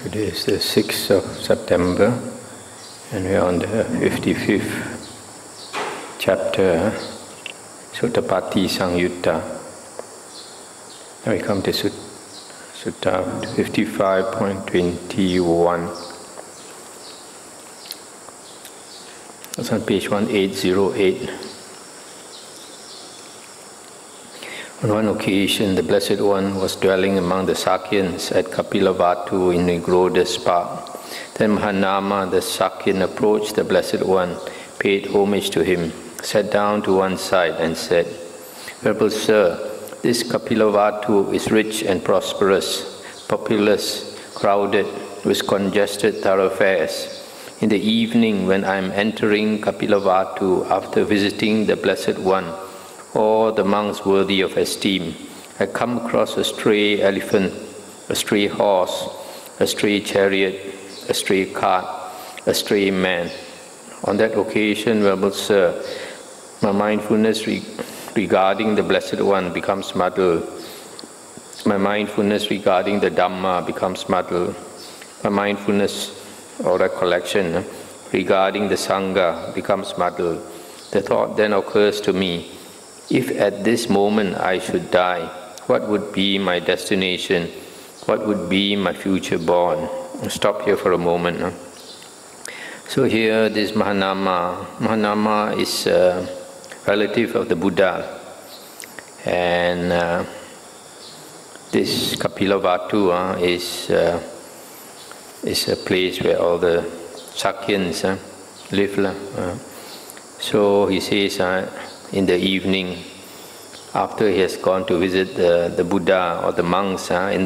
Today is the 6th of September and we are on the 55th chapter, Sotapatti Samyutta. Now we come to Sutta 55.21. That's on page 1808. On one occasion, the Blessed One was dwelling among the Sakyans at Kapilavatu in Nigroda's park. Then Mahanama, the Sakyan, approached the Blessed One, paid homage to him, sat down to one side and said, "Venerable Sir, this Kapilavatu is rich and prosperous, populous, crowded, with congested thoroughfares. In the evening, when I am entering Kapilavatu after visiting the Blessed One, or the monks worthy of esteem, I come across a stray elephant, a stray horse, a stray chariot, a stray cart, a stray man. On that occasion, Venerable Sir, my mindfulness regarding the Blessed One becomes muddled. My mindfulness regarding the Dhamma becomes muddled. My mindfulness or recollection regarding the Sangha becomes muddled. The thought then occurs to me, if at this moment I should die, what would be my destination? What would be my future born?" I'll stop here for a moment. So here this Mahanama is a relative of the Buddha, and this Kapilavatu is a place where all the Sakyans live. So he says, in the evening, after he has gone to visit the Buddha or the monks, during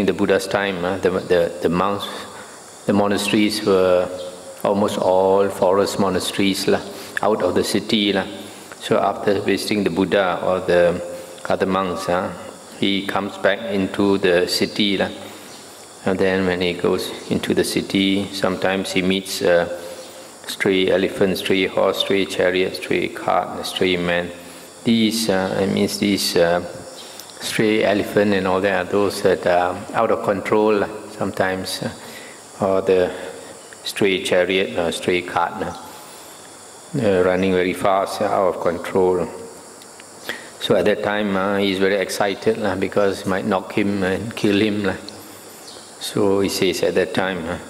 the Buddha's time, the monks, the monasteries were almost all forest monasteries out of the city. So after visiting the Buddha or the other monks, he comes back into the city. And then when he goes into the city, sometimes he meets stray elephant, stray horse, stray chariot, stray cart, stray man. These stray elephant and all that are those that are out of control sometimes, or the stray chariot or stray cart, running very fast, out of control. So at that time he is very excited because it might knock him and kill him. So he says at that time,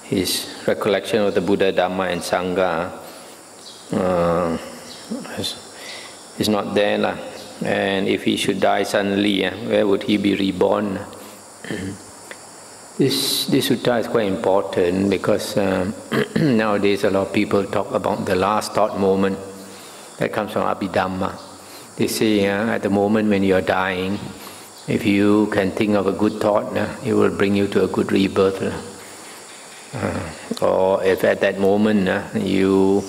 his recollection of the Buddha, Dhamma and Sangha is not there. And if he should die suddenly, where would he be reborn? This sutta is quite important because nowadays a lot of people talk about the last thought moment that comes from Abhidhamma. They say at the moment when you are dying, if you can think of a good thought, it will bring you to a good rebirth. Or if at that moment you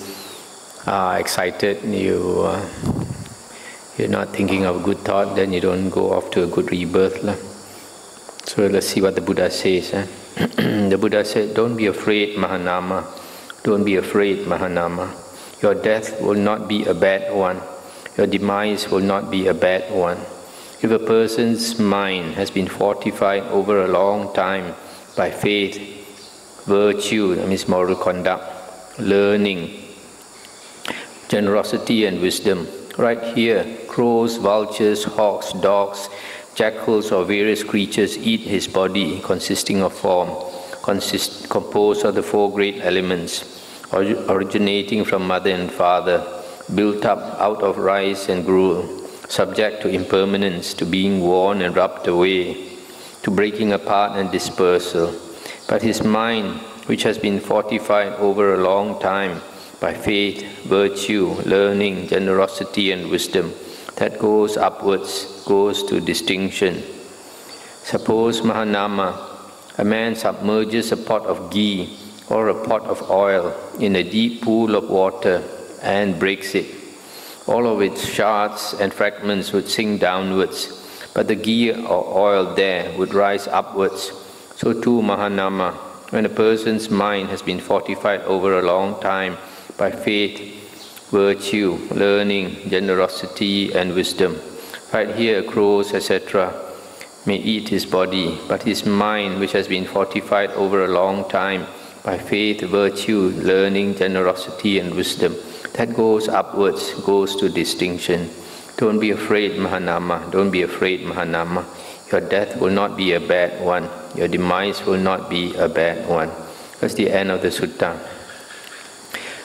are excited, you're not thinking of a good thought, then you don't go off to a good rebirth. So let's see what the Buddha says. The Buddha said, "Don't be afraid, Mahanama. Don't be afraid, Mahanama. Your death will not be a bad one. Your demise will not be a bad one. If a person's mind has been fortified over a long time by faith, virtue, that means moral conduct, learning, generosity and wisdom. Right here, crows, vultures, hawks, dogs, jackals or various creatures eat his body consisting of form, composed of the four great elements, originating from mother and father, built up out of rice and gruel, subject to impermanence, to being worn and rubbed away, to breaking apart and dispersal. But his mind, which has been fortified over a long time by faith, virtue, learning, generosity and wisdom, that goes upwards, goes to distinction. Suppose, Mahanama, a man submerges a pot of ghee or a pot of oil in a deep pool of water and breaks it. All of its shards and fragments would sink downwards, but the ghee or oil there would rise upwards. So too, Mahanama, when a person's mind has been fortified over a long time by faith, virtue, learning, generosity and wisdom. Right here, crows, etc., may eat his body, but his mind, which has been fortified over a long time by faith, virtue, learning, generosity and wisdom, that goes upwards, goes to distinction. Don't be afraid, Mahanama. Don't be afraid, Mahanama. Your death will not be a bad one. Your demise will not be a bad one. That's the end of the sutta.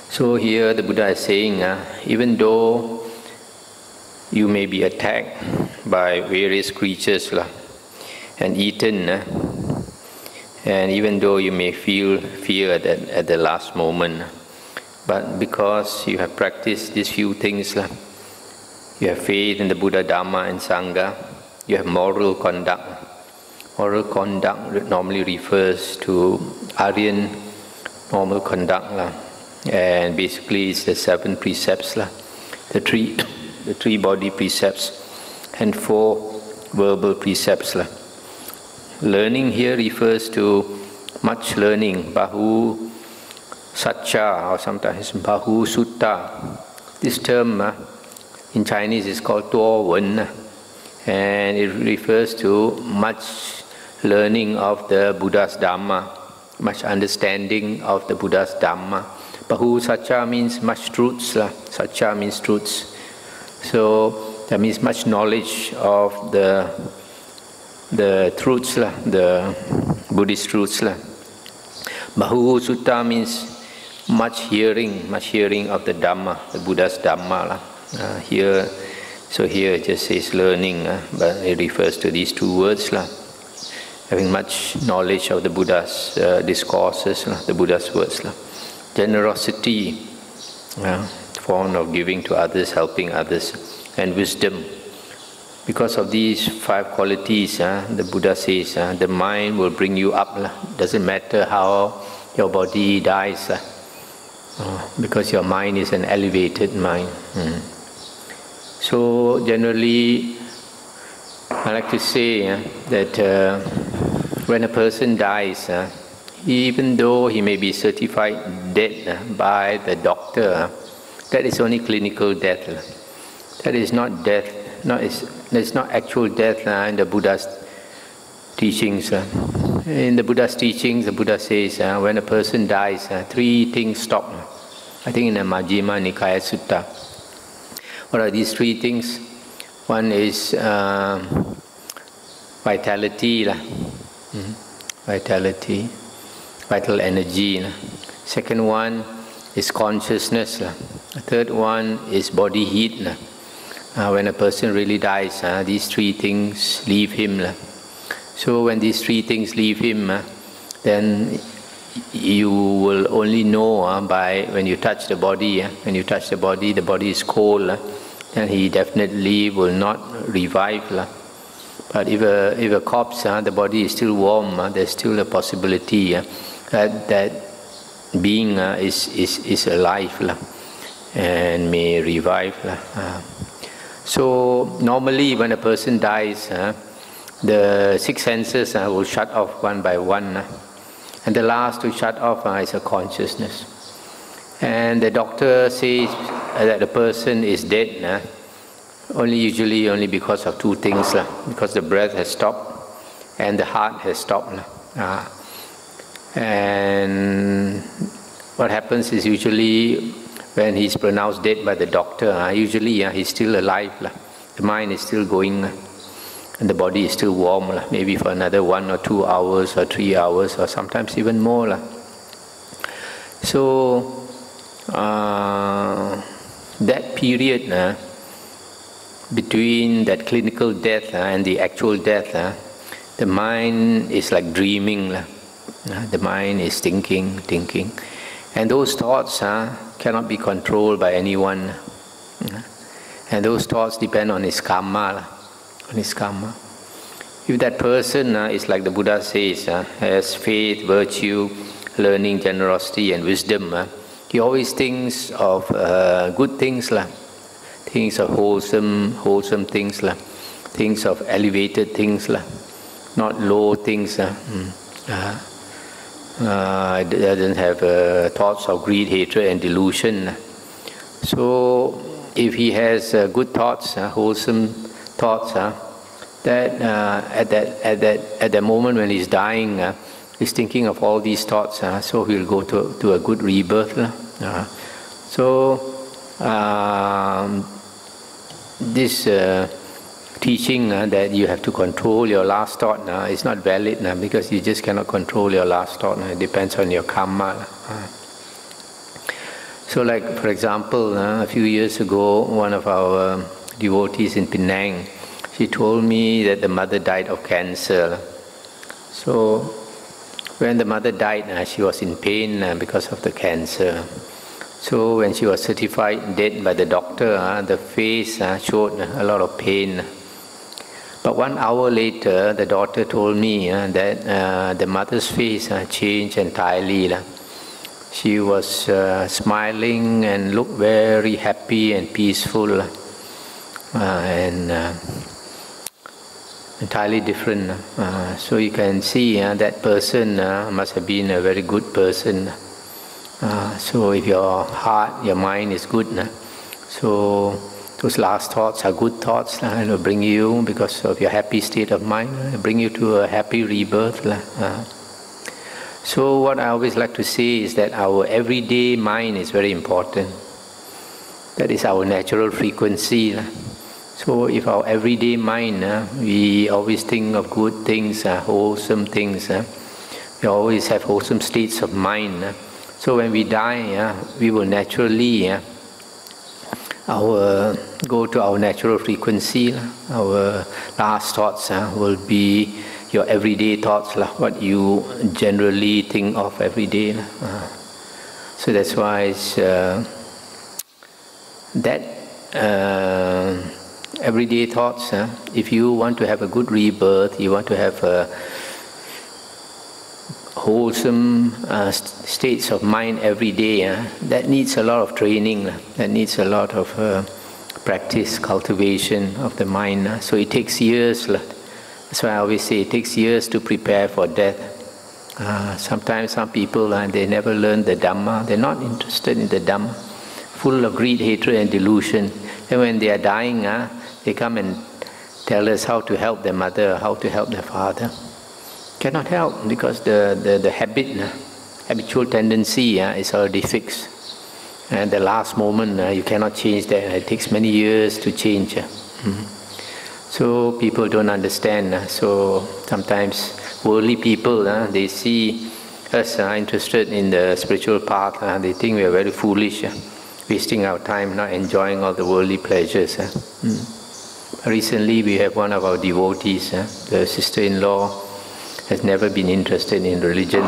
So here the Buddha is saying, even though you may be attacked by various creatures and eaten, and even though you may feel fear at the last moment, but because you have practiced these few things, you have faith in the Buddha, Dhamma and Sangha, you have moral conduct. Moral conduct normally refers to Aryan normal conduct, and basically it's the 7 precepts, the three body precepts and 4 verbal precepts. Learning here refers to much learning, Bahu Satcha, or sometimes Bahu Sutta. This term in Chinese is called Tuo Wen, and it refers to much learning of the Buddha's Dhamma, much understanding of the Buddha's Dhamma. Bahu Satcha means much truths. Satcha means truths. So that means much knowledge of the truths, the Buddhist truths. Bahu Sutta means much hearing of the Dhamma, the Buddha's Dhamma. So here it just says learning, but it refers to these 2 words. Having much knowledge of the Buddha's discourses, the Buddha's words. Generosity, form of giving to others, helping others, and wisdom. Because of these 5 qualities, the Buddha says, the mind will bring you up. Doesn't matter how your body dies, because your mind is an elevated mind. So generally, I like to say that when a person dies, even though he may be certified dead by the doctor, that is only clinical death. That is not death. It's not actual death in the Buddha's teachings. In the Buddha's teachings, the Buddha says when a person dies, 3 things stop. I think in the Majjhima Nikaya Sutta. What are these 3 things? One is vitality, vital energy. Second one is consciousness. The third one is body heat. When a person really dies, these 3 things leave him. So when these 3 things leave him, then you will only know by when you touch the body. When you touch the body is cold, then he definitely will not revive. But if a corpse, the body is still warm, there's still a possibility that being is alive and may revive. So normally when a person dies, the 6 senses will shut off one by one, and the last to shut off is a consciousness. And the doctor says that the person is dead usually only because of 2 things, because the breath has stopped and the heart has stopped. And what happens is usually when he's pronounced dead by the doctor, usually he's still alive. The mind is still going, and the body is still warm, maybe for another 1 or 2 hours or 3 hours or sometimes even more. So that period between that clinical death and the actual death, the mind is like dreaming. The mind is thinking. And those thoughts cannot be controlled by anyone. And those thoughts depend on his karma. If that person is like the Buddha says, has faith, virtue, learning, generosity and wisdom, he always thinks of good things, things of wholesome things, things of elevated things, not low things. It doesn't have thoughts of greed, hatred and delusion. So if he has good thoughts, wholesome thoughts, that at that moment when he's dying, he's thinking of all these thoughts, so he'll go to a good rebirth. This teaching that you have to control your last thought is not valid because you just cannot control your last thought. It depends on your karma. So like, for example, a few years ago, one of our devotees in Penang, she told me that the mother died of cancer. So when the mother died, she was in pain because of the cancer. So when she was certified dead by the doctor, the face showed a lot of pain. But 1 hour later, the daughter told me that the mother's face changed entirely. She was smiling and looked very happy and peaceful, and entirely different. So you can see that person must have been a very good person. So if your heart, your mind is good, so those last thoughts are good thoughts. It will bring you, because of your happy state of mind, bring you to a happy rebirth. So what I always like to say is that our everyday mind is very important. That is our natural frequency. So if our everyday mind, we always think of good things, wholesome things, we always have wholesome states of mind. So when we die, we will naturally go to our natural frequency. Our last thoughts will be your everyday thoughts, what you generally think of every day. So that's why it's, everyday thoughts, if you want to have a good rebirth, you want to have a wholesome states of mind every day, that needs a lot of training, that needs a lot of practice, cultivation of the mind. So it takes years. That's why I always say it takes years to prepare for death. Sometimes some people, they never learn the Dhamma, they're not interested in the Dhamma, full of greed, hatred and delusion. And when they are dying, they come and tell us how to help their mother, how to help their father. Cannot help, because the habitual tendency is already fixed. And the last moment, you cannot change that. It takes many years to change. So people don't understand. So sometimes worldly people, they see us interested in the spiritual path. They think we are very foolish, wasting our time, not enjoying all the worldly pleasures. Recently we have one of our devotees, the sister-in-law, has never been interested in religion.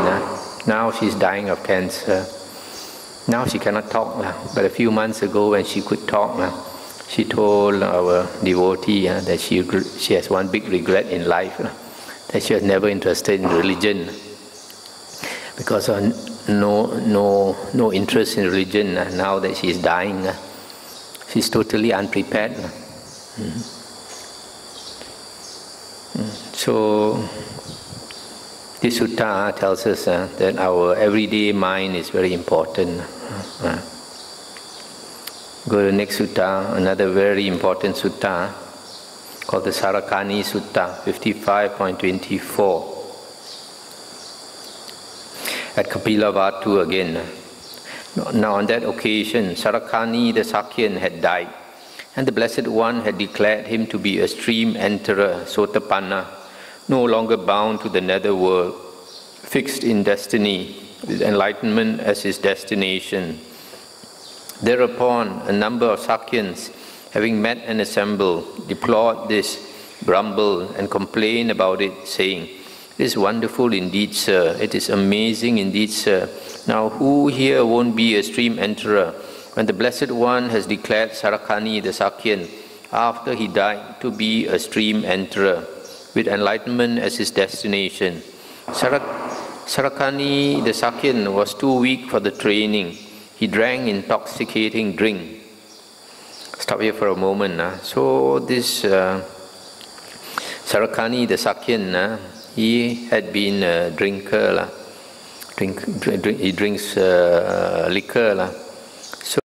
Now she's dying of cancer. Now she cannot talk. But a few months ago when she could talk, she told our devotee that she has one big regret in life, that she was never interested in religion. Because of no interest in religion, now that she is dying, she's totally unprepared. So this sutta tells us that our everyday mind is very important. Go to the next sutta, another very important sutta called the Sarakani Sutta, 55.24. At Kapilavatthu again. Now on that occasion, Sarakani the Sakyan had died, and the Blessed One had declared him to be a stream enterer, Sotapanna, no longer bound to the netherworld, fixed in destiny, with enlightenment as his destination. Thereupon, a number of Sakyans, having met and assembled, deplored this, grumbled and complained about it, saying, "It is wonderful indeed, sir. It is amazing indeed, sir. Now who here won't be a stream enterer when the Blessed One has declared Sarakani the Sakyan, after he died, to be a stream enterer, with enlightenment as his destination?" Sarakani the Sakyan was too weak for the training. He drank intoxicating drink. Stop here for a moment. So this Sarakani the Sakyan, he had been a drinker. He drinks liquor.